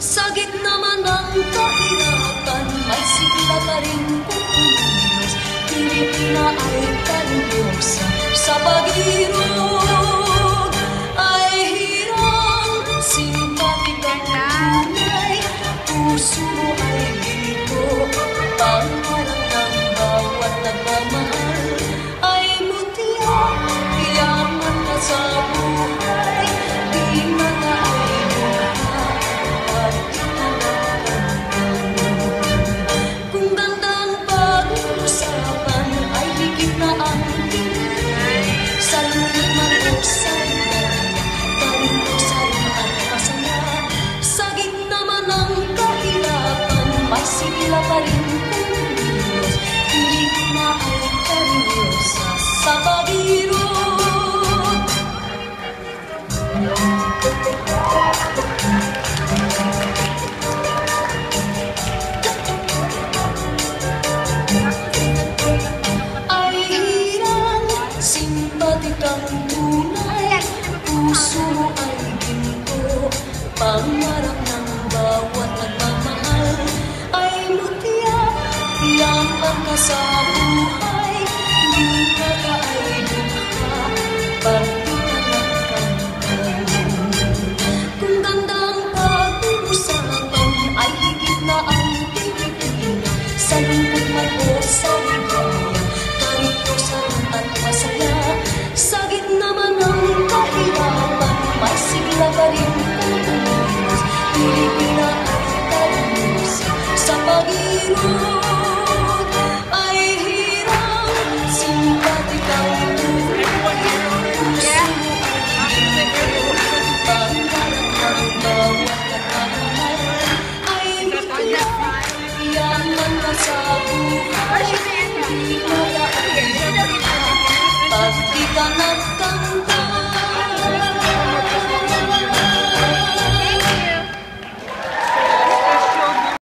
Sa gitna man ng kahirapan, may sigla pa rin kumilos. Pilipina ay kalyosa sa pag-irog. Ay hirang, simpatikang tunay, puso mo ay ginto. Pangarap ng bawat nagmamahal ay mutya, yaman ka sa buhay, di makaay mukha. Kung gandang pag-usapan ay higit na ang pinay, sa lungkot man o sa ligaya, karintusan at kasaya. Sa gitna man ng kahirapan, may sigla pa rin kumilos. Pilipina ay karinyosa sa pag-irog. Ay hirang, simpatikang tunay, puso mo ay ginto. Pangarap ng bawat nagmamahal ay mutya, yaman ka sa buhay, di ka ay dukha, pati ka nagkantan. Kung gandang pag-uusapan ay higit na ang Pilipina, sa lungkot man o sa ligaya, karintusan at masaya. Sa gitna man ng kahirapan, may sigla pa rin kumilos. Pilipina ay karinyosa sa pag-irog. Ay hirang, simpatikang tunay, puso mo ay ginto. Pangarap ng bawat nagmamahal ay mutya, yaman ka sa buhay, di makaay mukha. Pag di ka nagkanta,